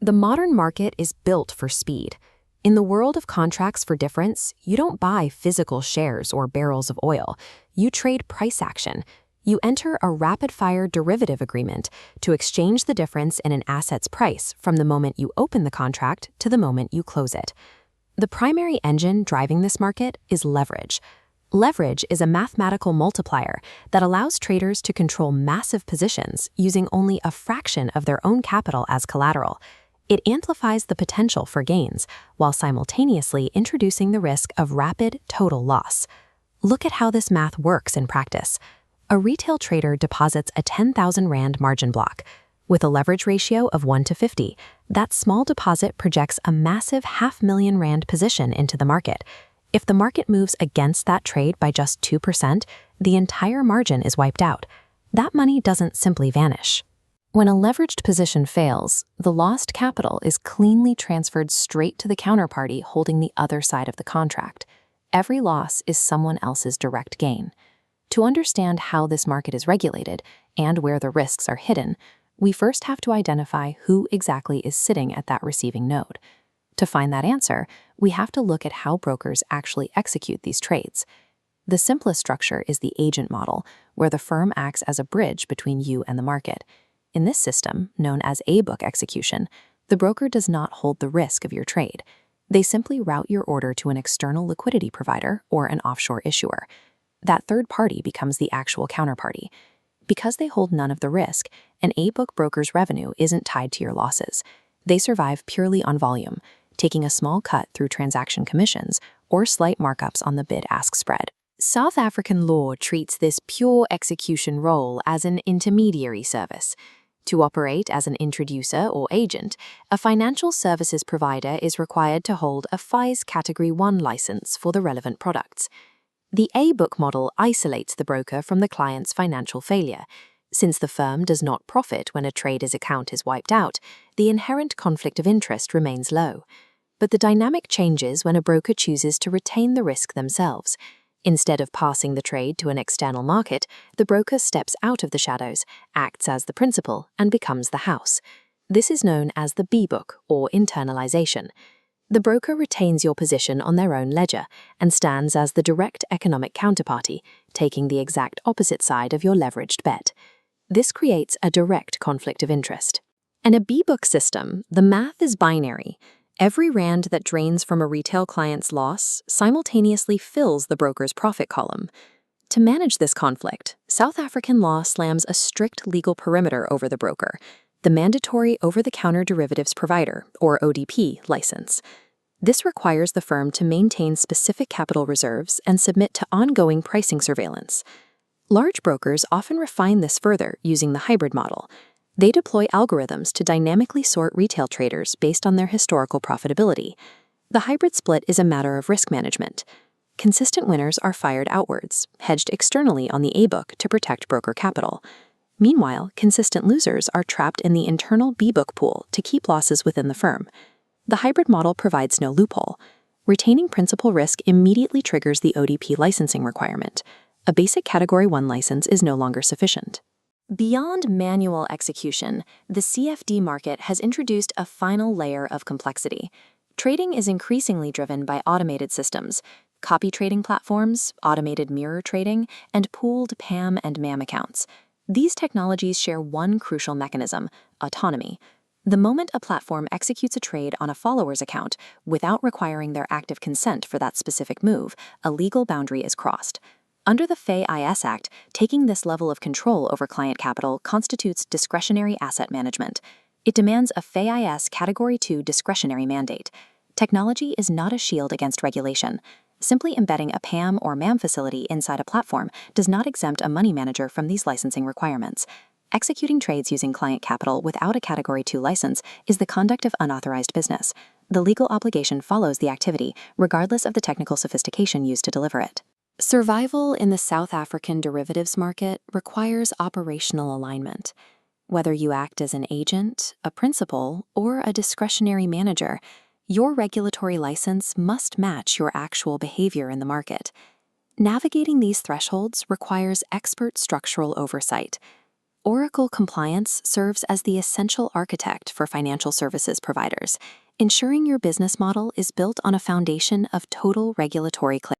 The modern market is built for speed. In the world of contracts for difference, you don't buy physical shares or barrels of oil. You trade price action. You enter a rapid-fire derivative agreement to exchange the difference in an asset's price from the moment you open the contract to the moment you close it. The primary engine driving this market is leverage. Leverage is a mathematical multiplier that allows traders to control massive positions using only a fraction of their own capital as collateral. It amplifies the potential for gains while simultaneously introducing the risk of rapid total loss. Look at how this math works in practice. A retail trader deposits a 10,000 Rand margin block. With a leverage ratio of 1 to 50, that small deposit projects a massive $500,000 Rand position into the market. If the market moves against that trade by just 2%, the entire margin is wiped out. That money doesn't simply vanish. When a leveraged position fails, the lost capital is cleanly transferred straight to the counterparty holding the other side of the contract. Every loss is someone else's direct gain. To understand how this market is regulated and where the risks are hidden, we first have to identify who exactly is sitting at that receiving node. To find that answer, we have to look at how brokers actually execute these trades. The simplest structure is the agent model, where the firm acts as a bridge between you and the market. In this system, known as A-book execution, the broker does not hold the risk of your trade. They simply route your order to an external liquidity provider or an offshore issuer. That third party becomes the actual counterparty. Because they hold none of the risk, an A-book broker's revenue isn't tied to your losses. They survive purely on volume, taking a small cut through transaction commissions or slight markups on the bid-ask spread. South African law treats this pure execution role as an intermediary service. To operate as an introducer or agent, a financial services provider is required to hold a FIS Category 1 license for the relevant products. The A-book model isolates the broker from the client's financial failure. Since the firm does not profit when a trader's account is wiped out, the inherent conflict of interest remains low. But the dynamic changes when a broker chooses to retain the risk themselves. Instead of passing the trade to an external market, the broker steps out of the shadows, acts as the principal, and becomes the house. This is known as the B-book, or internalization. The broker retains your position on their own ledger and stands as the direct economic counterparty, taking the exact opposite side of your leveraged bet. This creates a direct conflict of interest. In a B-book system, the math is binary. Every Rand that drains from a retail client's loss simultaneously fills the broker's profit column. To manage this conflict, South African law slams a strict legal perimeter over the broker, the mandatory over-the-counter derivatives provider, or ODP, license. This requires the firm to maintain specific capital reserves and submit to ongoing pricing surveillance. Large brokers often refine this further using the hybrid model. They deploy algorithms to dynamically sort retail traders based on their historical profitability. The hybrid split is a matter of risk management. Consistent winners are fired outwards, hedged externally on the A-book to protect broker capital. Meanwhile, consistent losers are trapped in the internal B-book pool to keep losses within the firm. The hybrid model provides no loophole. Retaining principal risk immediately triggers the ODP licensing requirement. A basic Category 1 license is no longer sufficient. Beyond manual execution, the CFD market has introduced a final layer of complexity. Trading is increasingly driven by automated systems, copy trading platforms, automated mirror trading, and pooled PAM and MAM accounts. These technologies share one crucial mechanism: autonomy. The moment a platform executes a trade on a follower's account without requiring their active consent for that specific move, a legal boundary is crossed. Under the FSPs Act, taking this level of control over client capital constitutes discretionary asset management. It demands a FSPs Category 2 discretionary mandate. Technology is not a shield against regulation. Simply embedding a PAM or MAM facility inside a platform does not exempt a money manager from these licensing requirements. Executing trades using client capital without a Category 2 license is the conduct of unauthorized business. The legal obligation follows the activity, regardless of the technical sophistication used to deliver it. Survival in the South African derivatives market requires operational alignment. Whether you act as an agent, a principal, or a discretionary manager, your regulatory license must match your actual behavior in the market. Navigating these thresholds requires expert structural oversight. Oracle Compliance serves as the essential architect for financial services providers, ensuring your business model is built on a foundation of total regulatory clarity.